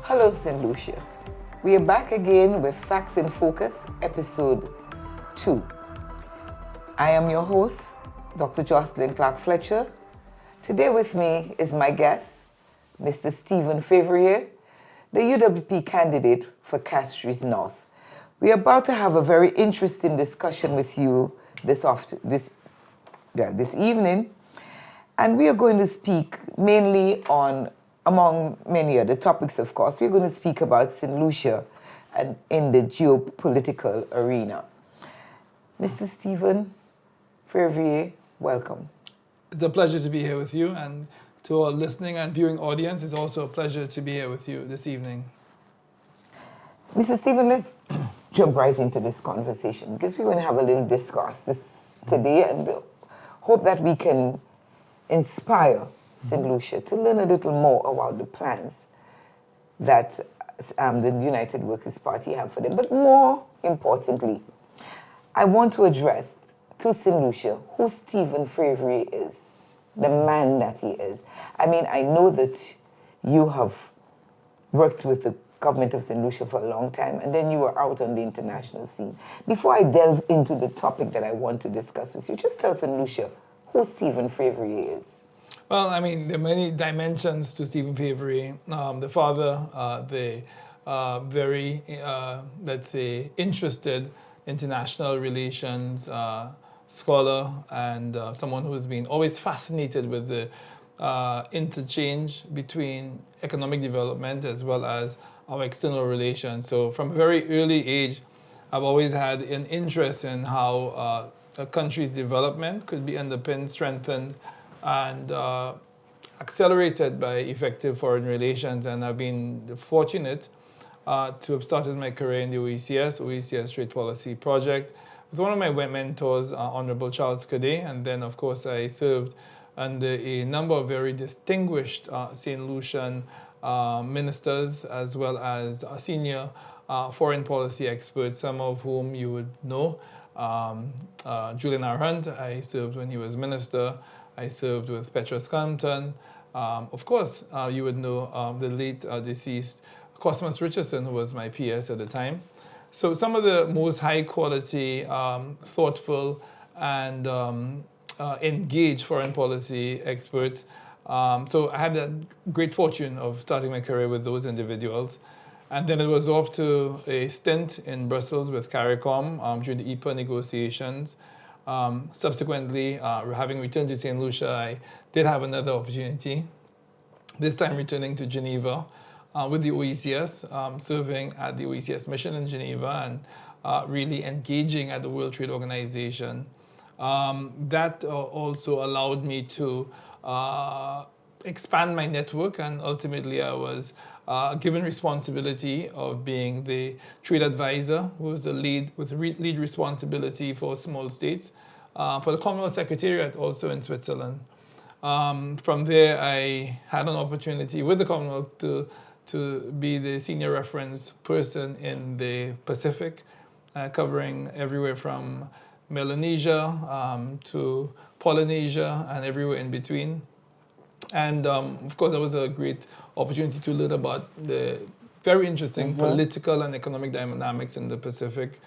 Hello, St. Lucia. We are back again with Facts in Focus, Episode 2. I am your host, Dr. Jocelyn Clark-Fletcher. Today with me is my guest, Mr. Stephen Favrier, the UWP candidate for Castries North. We are about to have a very interesting discussion with you this evening, and we are going to speak mainly on, among many other topics, of course, we're going to speak about St. Lucia and in the geopolitical arena. Mr. Stephen Favrier, welcome. It's a pleasure to be here with you, and to our listening and viewing audience, it's also a pleasure to be here with you this evening. Mr. Stephen, let's jump right into this conversation because we're going to have a little discourse today, and hope that we can inspire St. Lucia to learn a little more about the plans that the United Workers' Party have for them. But more importantly, I want to address to St. Lucia who Stephen Favrier is, the man that he is. I mean, I know that you have worked with the government of St. Lucia for a long time, and then you were out on the international scene. Before I delve into the topic that I want to discuss with you, just tell St. Lucia who Stephen Favrier is. Well, I mean, there are many dimensions to Stephen Favrier. The father, the very, let's say, interested international relations scholar, and someone who's been always fascinated with the interchange between economic development as well as our external relations. So from a very early age, I've always had an interest in how a country's development could be underpinned, strengthened, and accelerated by effective foreign relations. And I've been fortunate to have started my career in the OECS Trade Policy Project, with one of my mentors, Honorable Charles Cadet, and then of course I served under a number of very distinguished St. Lucian ministers, as well as senior foreign policy experts, some of whom you would know. Julian R. Hunt, I served when he was minister. I served with Petrus Compton. Of course, you would know the late deceased Cosmas Richardson, who was my PS at the time. So some of the most high quality, thoughtful, and engaged foreign policy experts. So I had the great fortune of starting my career with those individuals. And then it was off to a stint in Brussels with CARICOM during the EPA negotiations. Subsequently, having returned to St. Lucia, I did have another opportunity, this time returning to Geneva, with the OECS, serving at the OECS mission in Geneva, and really engaging at the World Trade Organization. That also allowed me to expand my network, and ultimately I was given responsibility of being the trade advisor, who was the lead responsibility for small states, for the Commonwealth Secretariat also in Switzerland. From there, I had an opportunity with the Commonwealth to be the senior reference person in the Pacific, covering everywhere from Melanesia to Polynesia and everywhere in between. And of course, that was a great opportunity to learn about the very interesting political and economic dynamics in the Pacific.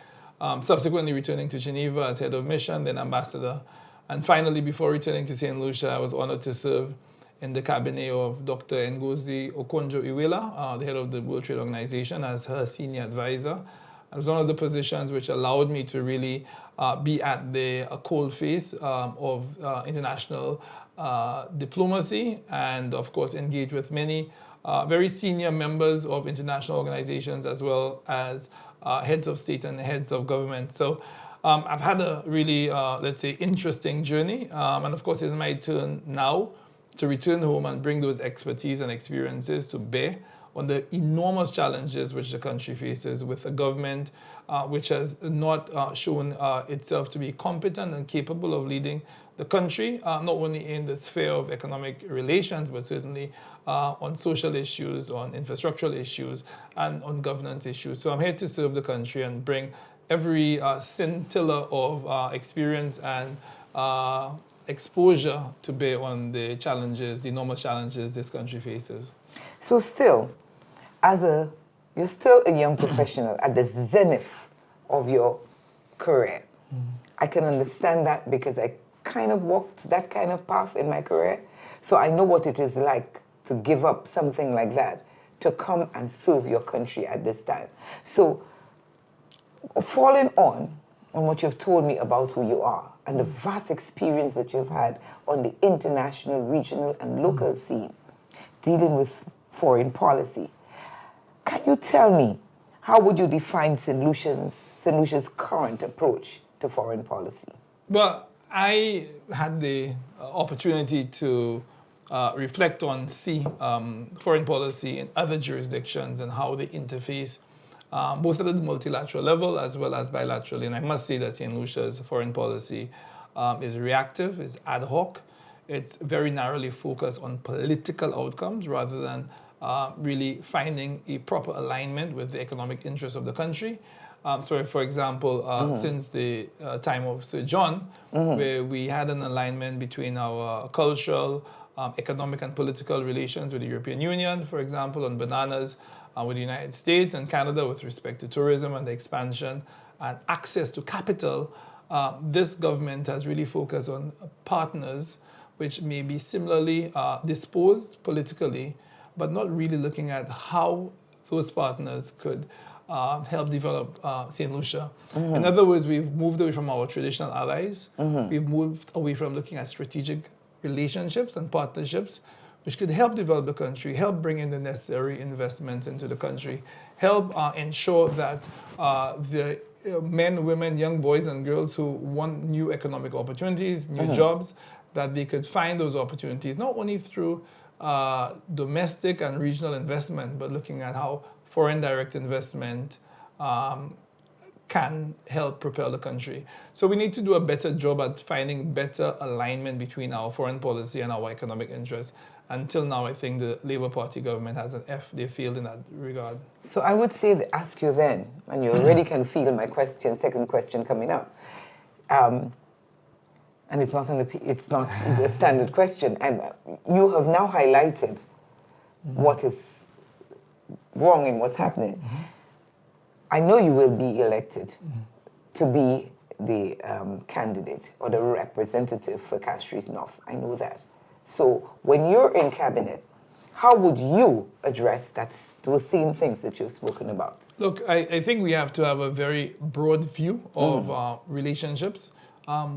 Subsequently returning to Geneva as head of mission, then ambassador. And finally, before returning to St. Lucia, I was honored to serve in the cabinet of Dr. Ngozi Okonjo-Iweala, the head of the World Trade Organization, as her senior advisor. It was one of the positions which allowed me to really be at the coalface of international diplomacy, and of course engage with many very senior members of international organizations, as well as heads of state and heads of government. So I've had a really, let's say, interesting journey. And of course, it's my turn now to return home and bring those expertise and experiences to bear on the enormous challenges which the country faces, with a government which has not shown itself to be competent and capable of leading the country, not only in the sphere of economic relations, but certainly on social issues, on infrastructural issues, and on governance issues. So I'm here to serve the country and bring every scintilla of experience and exposure to bear on the challenges, the enormous challenges this country faces. So still, you're still a young professional at the zenith of your career. I can understand that because I kind of walked that kind of path in my career. So I know what it is like to give up something like that to come and serve your country at this time. So falling on what you've told me about who you are and the vast experience that you've had on the international, regional, and local scene dealing with foreign policy, can you tell me how would you define St. Lucia's current approach to foreign policy? Well, I had the opportunity to reflect on foreign policy in other jurisdictions and how they interface both at the multilateral level as well as bilaterally. And I must say that St. Lucia's foreign policy is reactive, is ad hoc. It's very narrowly focused on political outcomes rather than really finding a proper alignment with the economic interests of the country. So, for example, since the time of Sir John, where we had an alignment between our cultural, economic, and political relations with the European Union, for example, on bananas, with the United States and Canada with respect to tourism and the expansion and access to capital, this government has really focused on partners which may be similarly disposed politically, but not really looking at how those partners could help develop St. Lucia. In other words, we've moved away from our traditional allies. We've moved away from looking at strategic relationships and partnerships, which could help develop the country, help bring in the necessary investments into the country, help ensure that the men, women, young boys and girls who want new economic opportunities, new jobs, that they could find those opportunities, not only through domestic and regional investment, but looking at how foreign direct investment can help propel the country. So we need to do a better job at finding better alignment between our foreign policy and our economic interests. Until now, I think the Labour Party government has they failed in that regard. So I would ask you then, and you already can feel my second question coming up. And it's not a standard question. And you have now highlighted what is wrong in what's happening. I know you will be elected to be the candidate or the representative for Castries North. I know that. So when you're in cabinet, how would you address those same things that you've spoken about? Look, I think we have to have a very broad view of relationships.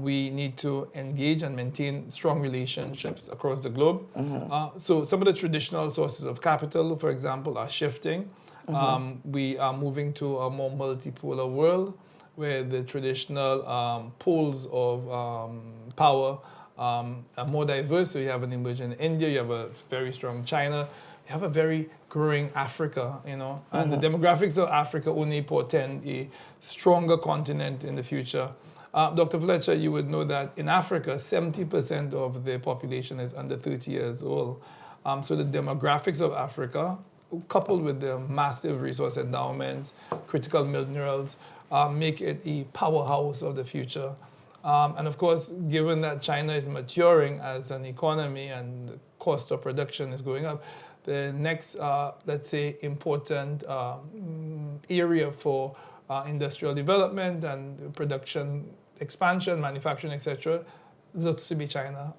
We need to engage and maintain strong relationships across the globe. So some of the traditional sources of capital, for example, are shifting. We are moving to a more multipolar world where the traditional poles of power are more diverse. So you have an emerging India, you have a very strong China, you have a very growing Africa, and the demographics of Africa only portend a stronger continent in the future. Dr. Fletcher, you would know that in Africa, 70% of the population is under 30 years old. So the demographics of Africa, coupled with the massive resource endowments, critical minerals, make it a powerhouse of the future. And of course, given that China is maturing as an economy and the cost of production is going up, the next, let's say, important area for industrial development and production expansion, manufacturing, etc., looks to be China.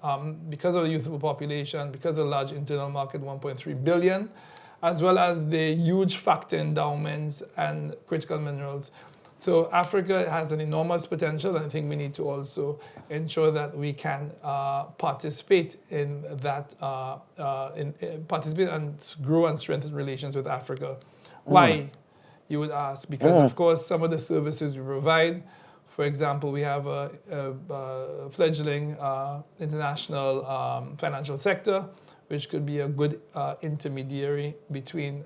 Because of the youthful population, because of the large internal market, 1.3 billion, as well as the huge factor endowments and critical minerals. So Africa has an enormous potential, and I think we need to also ensure that we can participate in that, participate and grow and strengthen relations with Africa. Why, you would ask? Because of course, some of the services we provide, for example, we have a fledgling international financial sector, which could be a good intermediary between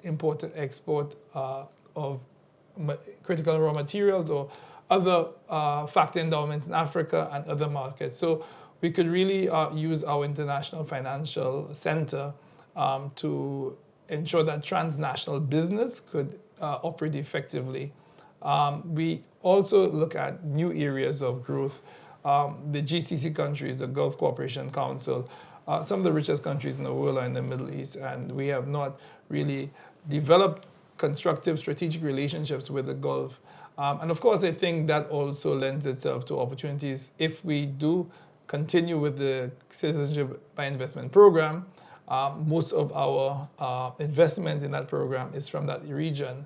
import and export of critical raw materials or other factor endowments in Africa and other markets. So we could really use our international financial center to ensure that transnational business could operate effectively. We also look at new areas of growth. the GCC countries, the Gulf Cooperation Council, some of the richest countries in the world are in the Middle East, and we have not really developed constructive strategic relationships with the Gulf. And of course, I think that also lends itself to opportunities if we do continue with the Citizenship by Investment program. Most of our investment in that program is from that region.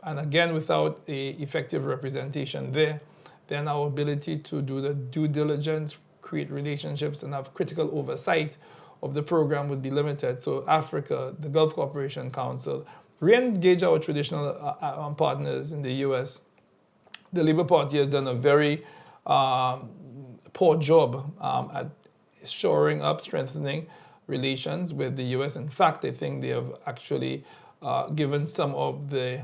And again, without a effective representation there, then our ability to do the due diligence, create relationships, and have critical oversight of the program would be limited. So Africa, the Gulf Cooperation Council, re-engage our traditional partners in the US. The Labour Party has done a very poor job at shoring up, strengthening relations with the US. In fact, I think they have actually given some of the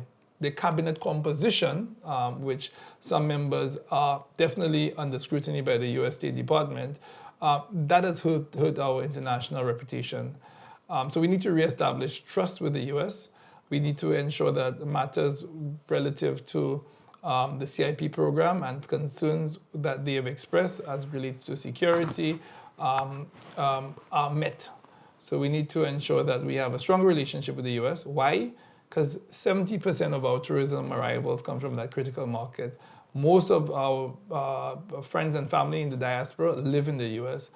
cabinet composition, which some members are definitely under scrutiny by the US State Department, that has hurt our international reputation. So we need to reestablish trust with the US. We need to ensure that matters relative to the CIP program and concerns that they have expressed as relates to security are met. So we need to ensure that we have a strong relationship with the US. Why? Because 70% of our tourism arrivals come from that critical market. Most of our friends and family in the diaspora live in the US.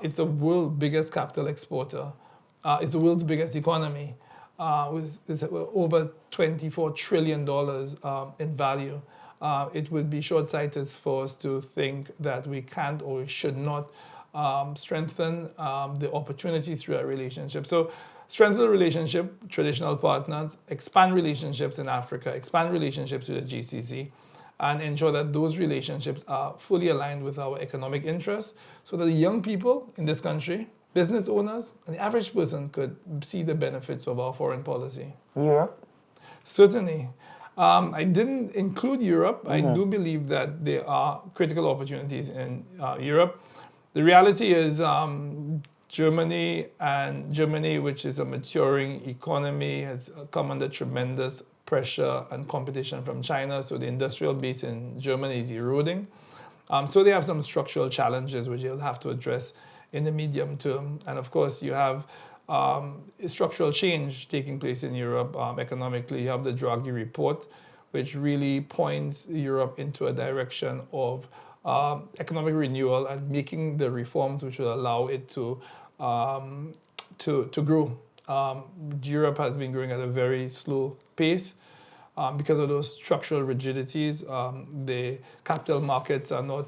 It's the world's biggest capital exporter. It's the world's biggest economy, with over $24 trillion in value. It would be short-sighted for us to think that we can't or we should not strengthen the opportunities through our relationship. So strengthen the relationship, traditional partners, expand relationships in Africa, expand relationships with the GCC, and ensure that those relationships are fully aligned with our economic interests so that the young people in this country, business owners, and the average person could see the benefits of our foreign policy. Europe? Certainly. I didn't include Europe. I do believe that there are critical opportunities in Europe. The reality is Germany, which is a maturing economy, has come under tremendous pressure and competition from China. So the industrial base in Germany is eroding. So they have some structural challenges which you'll have to address in the medium term. And of course, you have structural change taking place in Europe economically. You have the Draghi report, which really points Europe into a direction of economic renewal and making the reforms which will allow it to grow. Europe has been growing at a very slow pace because of those structural rigidities. The capital markets are not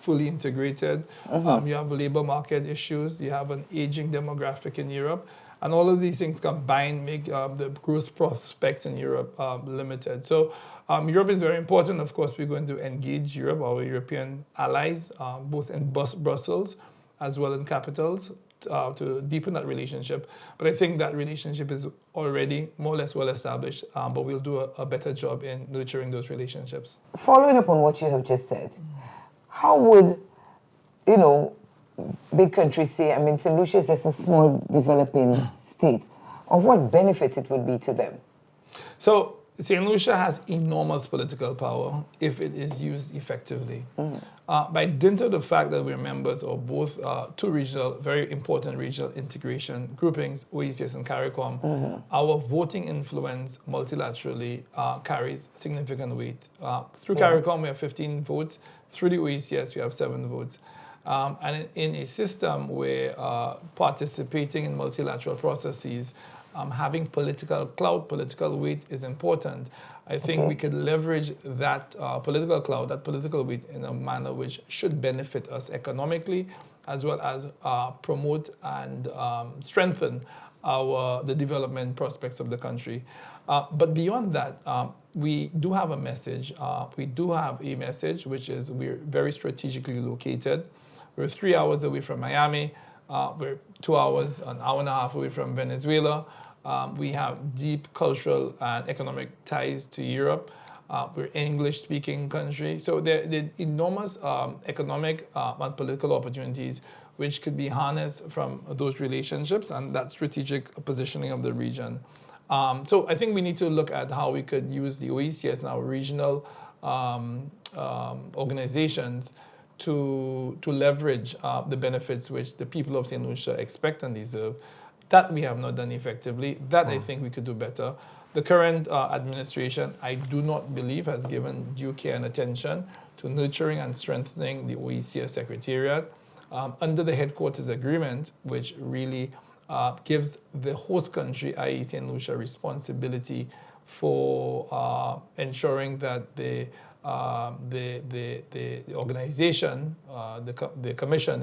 fully integrated. You have labor market issues. You have an aging demographic in Europe. And all of these things combined make the growth prospects in Europe limited. So Europe is very important. Of course, we're going to engage Europe, our European allies, both in Brussels as well in capitals, to deepen that relationship. But I think that relationship is already more or less well established, but we'll do a better job in nurturing those relationships. Following up on what you have just said, how would, big countries say, I mean, St. Lucia is just a small developing state, of what benefit it would be to them? So St. Lucia has enormous political power if it is used effectively. By dint of the fact that we're members of both two very important regional integration groupings, OECS and CARICOM, our voting influence multilaterally carries significant weight. Through CARICOM, we have 15 votes. Through the OECS, we have 7 votes. And in a system where participating in multilateral processes, having political clout, political weight is important. I think we could leverage that political clout, that political weight in a manner which should benefit us economically, as well as promote and strengthen the development prospects of the country. But beyond that, we do have a message. We do have a message, which is we're very strategically located. We're 3 hours away from Miami. We're 2 hours, an hour and a half away from Venezuela. We have deep cultural and economic ties to Europe. We're an English-speaking country. So there are enormous economic and political opportunities which could be harnessed from those relationships and that strategic positioning of the region. So I think we need to look at how we could use the OECS and our regional organizations to leverage the benefits which the people of St. Lucia expect and deserve. That we have not done effectively. That I think we could do better. The current administration, I do not believe, has given due care and attention to nurturing and strengthening the OECS Secretariat under the headquarters agreement, which really gives the host country, i.e. St. Lucia, responsibility for ensuring that the organization, the commission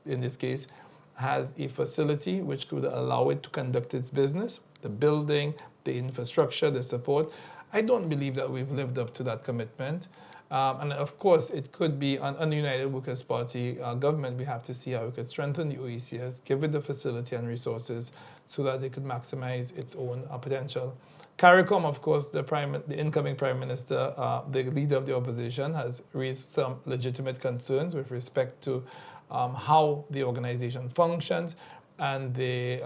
in this case, has a facility which could allow it to conduct its business, the building, the infrastructure, the support. I don't believe that we've lived up to that commitment. And of course, it could be an United Workers' Party government. We have to see how we could strengthen the OECS, give it the facility and resources so that it could maximize its own potential. CARICOM, of course, the incoming Prime Minister, the leader of the opposition, has raised some legitimate concerns with respect to how the organization functions and the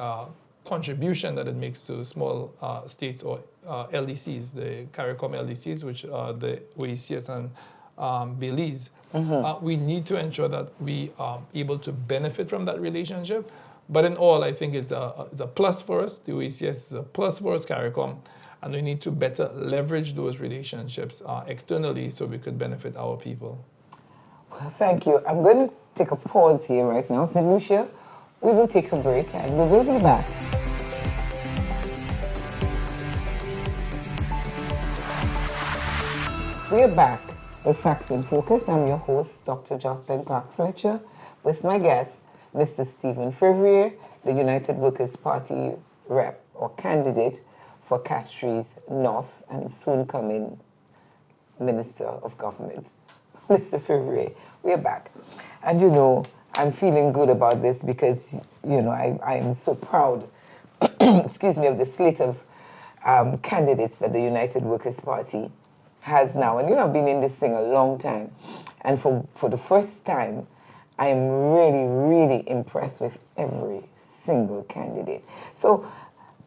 contribution that it makes to small states or LDCs, the CARICOM LDCs, which are the OECS and Belize. We need to ensure that we are able to benefit from that relationship. But in all, I think it's a plus for us. The OECS is a plus for us, CARICOM. And we need to better leverage those relationships externally so we could benefit our people. Well, thank you. I'm going to take a pause here right now. St. Lucia, we will take a break and we will be back. We are back with Facts in Focus. I'm your host, Dr. Jocelyn Clark-Fletcher, with my guest, Mr. Stephen Fevrier, the United Workers' Party rep or candidate for Castries North and soon coming Minister of Government. Mr. Fevrier, we are back. And you know, I'm feeling good about this because, you know, I am so proud, excuse me, of the slate of candidates that the United Workers' Party has now. And you know, I've been in this thing a long time. And for the first time, I am really, really impressed with every single candidate. So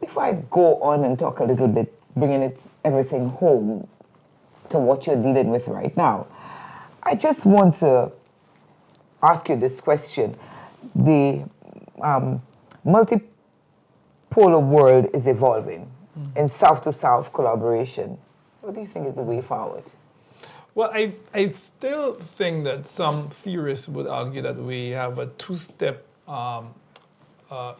before I go on and talk a little bit, bringing everything home to what you're dealing with right now, I just want to ask you this question. The multipolar world is evolving in South-to-South collaboration. What do you think is the way forward? Well, I still think that some theorists would argue that we have a two-step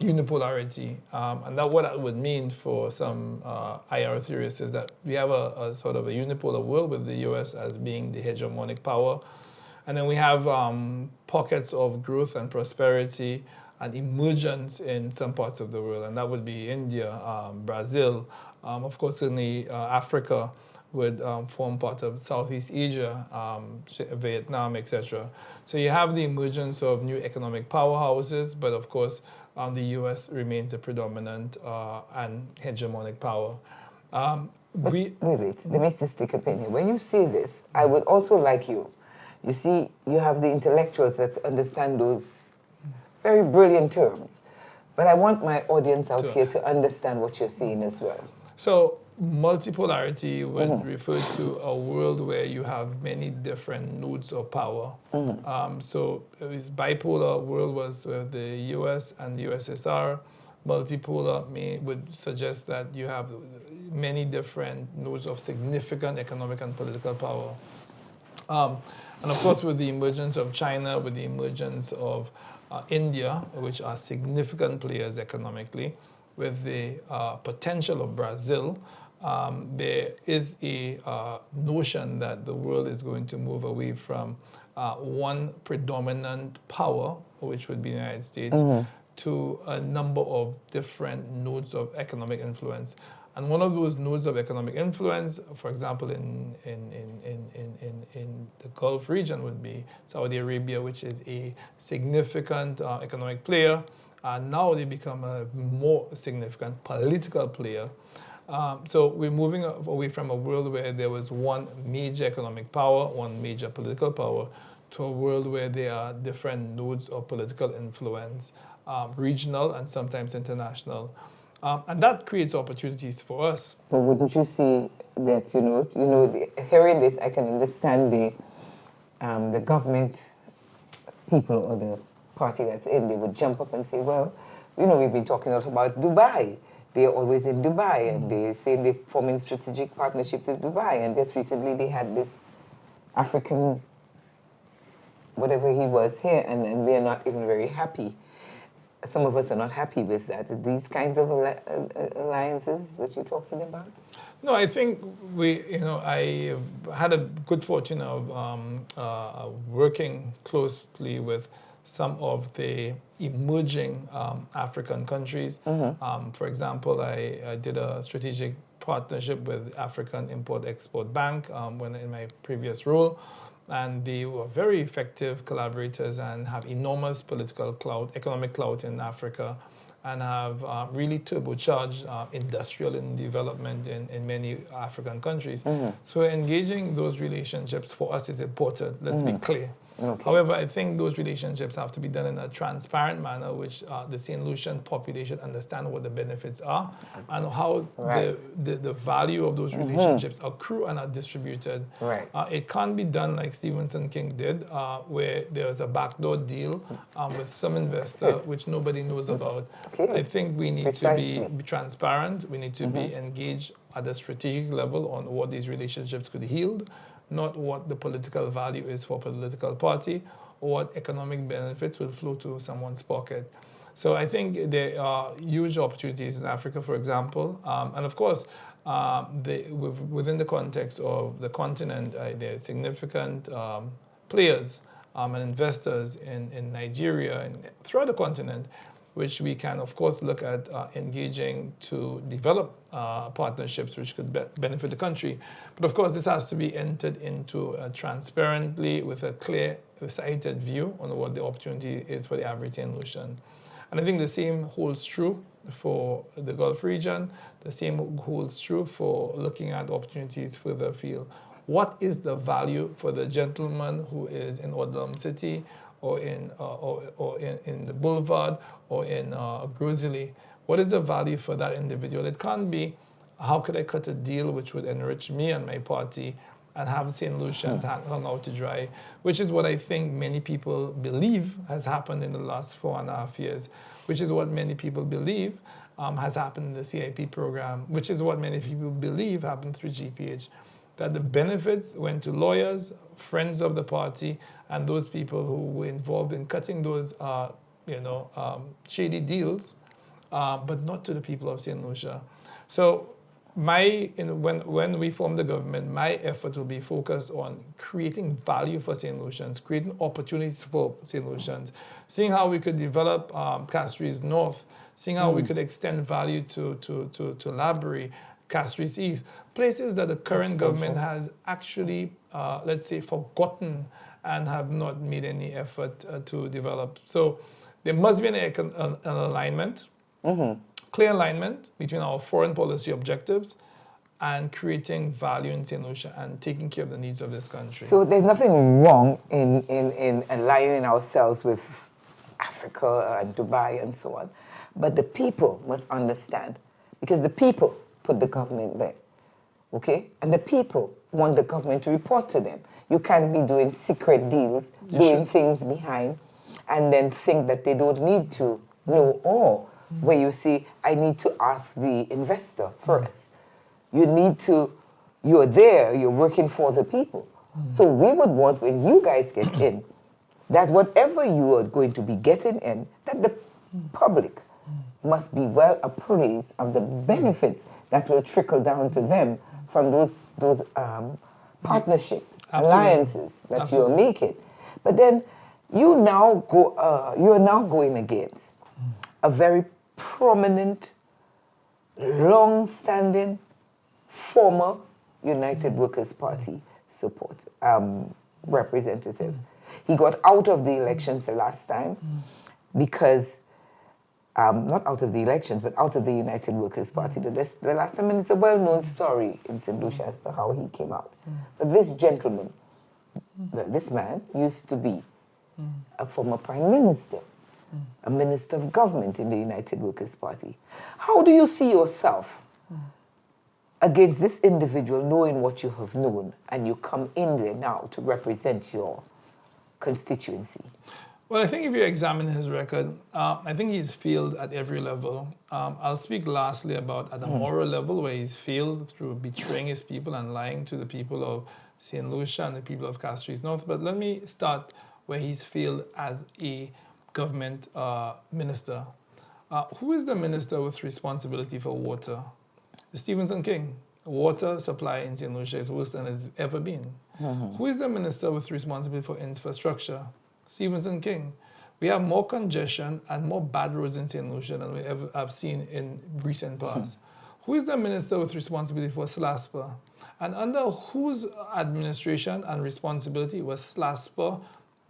unipolarity, and that what that would mean for some IR theorists is that we have a sort of a unipolar world with the US as being the hegemonic power, and then we have pockets of growth and prosperity and emergence in some parts of the world, and that would be India, Brazil, of course certainly Africa would form part of Southeast Asia, Vietnam, etc. So you have the emergence of new economic powerhouses, but of course the US remains a predominant and hegemonic power. Wait, let me just take a opinion. When you say this, I would also like you see, you have the intellectuals that understand those very brilliant terms, but I want my audience out here to understand what you're saying as well. So multipolarity would refer to a world where you have many different nodes of power. So this bipolar world was the US and the USSR. Multipolar would suggest that you have many different nodes of significant economic and political power. And of course, with the emergence of China, with the emergence of India, which are significant players economically, with the potential of Brazil, there is a notion that the world is going to move away from one predominant power, which would be the United States, to a number of different nodes of economic influence. And one of those nodes of economic influence, for example, in the Gulf region would be Saudi Arabia, which is a significant economic player. And now they become a more significant political player. So we're moving away from a world where there was one major economic power, one major political power, to a world where there are different nodes of political influence, regional and sometimes international. And that creates opportunities for us. But wouldn't you see that, hearing this, I can understand the government people or the party that's in, they would jump up and say, well, you know, we've been talking a lot about Dubai. They're always in Dubai, and they say they're forming strategic partnerships with Dubai. And just recently they had this African, whatever he was here, and they're not even very happy. Some of us are not happy with that. These kinds of alliances that you're talking about? No, I think I had a good fortune of working closely with some of the emerging African countries. For example, I did a strategic partnership with African Import-Export Bank when in my previous role, and they were very effective collaborators and have enormous political clout, economic clout in Africa, and have really turbocharged industrial development in many African countries. So engaging those relationships for us is important, let's be clear. Okay. However, I think those relationships have to be done in a transparent manner, which the St. Lucian population understand what the benefits are and how the value of those relationships accrue and are distributed. Right. It can't be done like Stephenson King did, where there's a backdoor deal with some investor which nobody knows about. Okay. I think we need Precisely. to be transparent. We need to be engaged at a strategic level on what these relationships could yield, not what the political value is for a political party or what economic benefits will flow to someone's pocket. So I think there are huge opportunities in Africa, for example. And of course, within the context of the continent, there are significant players and investors in Nigeria and throughout the continent, which we can, of course, look at engaging to develop partnerships which could benefit the country. But of course, this has to be entered into transparently with a clear, sighted view on what the opportunity is for the average St. Lucian. And I think the same holds true for the Gulf region. The same holds true for looking at opportunities further afield. What is the value for the gentleman who is in Odlum City, or in the Boulevard, or in Grozily? What is the value for that individual? It can't be, how could I cut a deal which would enrich me and my party and have St. Lucians hung out to dry, which is what I think many people believe has happened in the last 4.5 years, which is what many people believe has happened in the CIP program, which is what many people believe happened through GPH, that the benefits went to lawyers, friends of the party, and those people who were involved in cutting those shady deals, but not to the people of St. Lucia. So when we form the government, my effort will be focused on creating value for St. Lucians, creating opportunities for St. Lucians, seeing how we could develop Castries North, seeing how we could extend value to Laborie, Castries East, places that the current government has actually, let's say, forgotten and have not made any effort to develop. So there must be an alignment, clear alignment between our foreign policy objectives and creating value in St. Lucia and taking care of the needs of this country. So there's nothing wrong in aligning ourselves with Africa and Dubai and so on. But the people must understand, because the people put the government there, okay? And the people want the government to report to them. You can't be doing secret deals, doing things behind, and then think that they don't need to know all. Where you see, I need to ask the investor first. You need to, you're there, you're working for the people. So we would want, when you guys get in, that whatever you are going to be getting in, that the public must be well appraised of the benefits that will trickle down to them from those partnerships, alliances that you're making. But then you're now going against a very prominent, long-standing, former United Workers' Party representative. He got out of the elections the last time because not out of the elections, but out of the United Workers' Party the last time, and it's a well-known story in St. Lucia as to how he came out. But this gentleman, this man, used to be a former prime minister, a minister of government in the United Workers' Party. How do you see yourself against this individual, knowing what you have known, and you come in there now to represent your constituency? Well, I think if you examine his record, I think he's failed at every level. I'll speak lastly about at a moral level where he's failed through betraying his people and lying to the people of St. Lucia and the people of Castries North. But let me start where he's failed as a government minister. Who is the minister with responsibility for water? Stevenson King. Water supply in St. Lucia is worse than it's ever been. Who is the minister with responsibility for infrastructure? Stevenson King. We have more congestion and more bad roads in St. Lucia than we ever have seen in recent past. Who is the minister with responsibility for SLASPA? And under whose administration and responsibility was SLASPA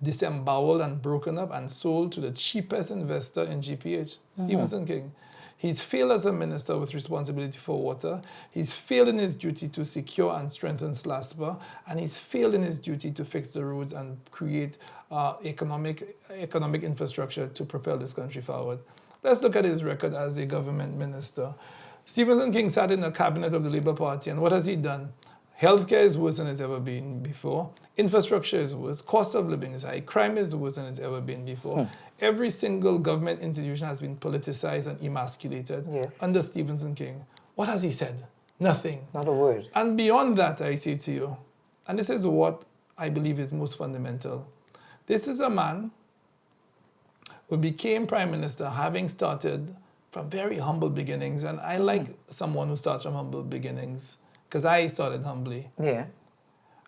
disemboweled and broken up and sold to the cheapest investor in GPH? Stevenson King. He's failed as a minister with responsibility for water. He's failed in his duty to secure and strengthen SLASPA, and he's failed in his duty to fix the roads and create economic infrastructure to propel this country forward. Let's look at his record as a government minister. Stevenson King sat in the cabinet of the Labour Party, and what has he done? Healthcare is worse than it's ever been before. Infrastructure is worse. Cost of living is high. Crime is worse than it's ever been before. Every single government institution has been politicized and emasculated under Stevenson King. What has he said? Nothing. Not a word. And beyond that, I say to you, and this is what I believe is most fundamental. This is a man who became prime minister having started from very humble beginnings. And I like someone who starts from humble beginnings, because I started humbly. Yeah.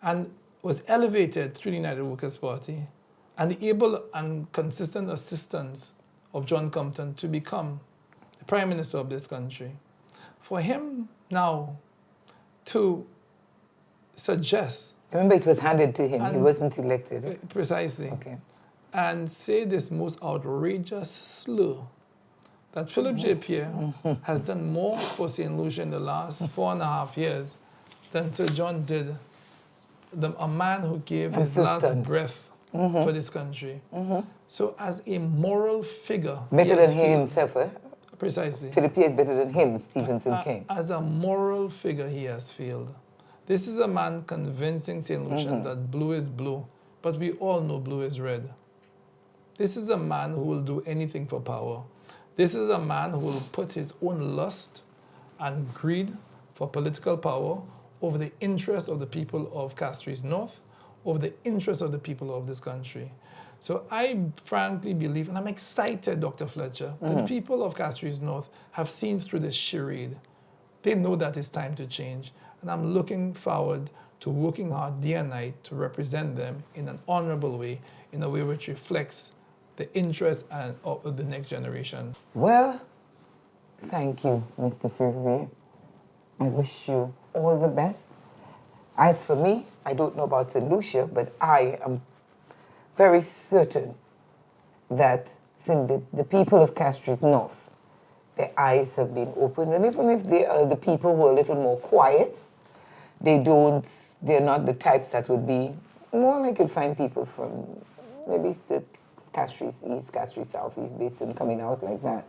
And was elevated through the United Workers' Party and the able and consistent assistance of John Compton to become the Prime Minister of this country. For him now to suggest... Remember, it was handed to him. He wasn't elected. Precisely. Okay. And say this most outrageous slur that Philip J. Pierre has done more for St. Lucia in the last 4.5 years than Sir John did, a man who gave his last breath for this country. So as a moral figure... Better than he himself, eh? Precisely. Philip Pierre is better than him, Stevenson King. As a moral figure, he has failed. This is a man convincing St. Lucians that blue is blue, but we all know blue is red. This is a man who will do anything for power. This is a man who will put his own lust and greed for political power over the interests of the people of Castries North, over the interests of the people of this country. So I frankly believe, and I'm excited, Dr. Fletcher, that the people of Castries North have seen through this charade. They know that it's time to change. And I'm looking forward to working hard day and night to represent them in an honorable way, in a way which reflects the interests of the next generation. Well, thank you, Mr. Fevrier. I wish you all the best. As for me, I don't know about St. Lucia, but I am very certain that since the people of Castries North, their eyes have been opened, and even if they are the people who are a little more quiet, they're not the types that would be more like you'd find people from maybe the Castries East, Castries South, East Basin coming out like that.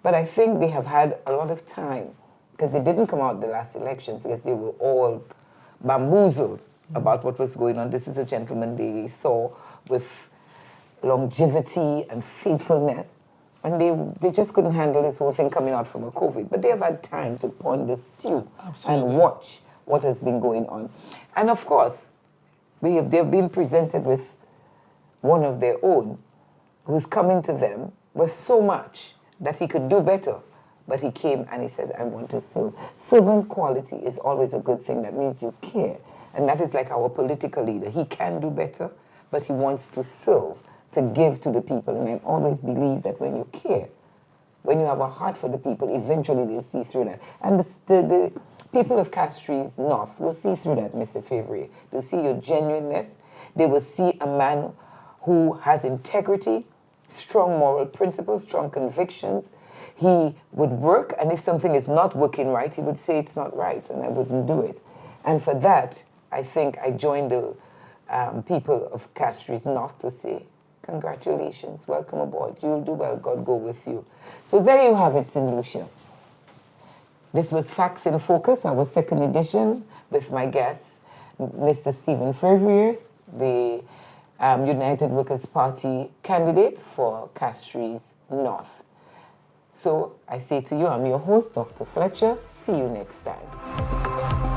But I think they have had a lot of time, because they didn't come out the last elections because they were all bamboozled about what was going on. This is a gentleman they saw with longevity and faithfulness, and they just couldn't handle this whole thing coming out from a COVID. But they have had time to ponder, stew, and watch what has been going on. And of course, they've been presented with one of their own who's coming to them with so much that he could do better. But he came and he said, I want to serve. Servant quality is always a good thing. That means you care. And that is like our political leader. He can do better, but he wants to serve, to give to the people. And I always believe that when you care, when you have a heart for the people, eventually they'll see through that. And the people of Castries North will see through that, Mr. Fevrier. They'll see your genuineness. They will see a man who has integrity, strong moral principles, strong convictions. He would work, and if something is not working right, he would say it's not right, and I wouldn't do it. And for that, I think I join the people of Castries North to say, congratulations, welcome aboard. You'll do well, God go with you. So there you have it, St. Lucia. This was Facts in Focus, our second edition, with my guest, Mr. Stephen Fevrier, the United Workers' Party candidate for Castries North. So I say to you, I'm your host, Dr. Fletcher. See you next time.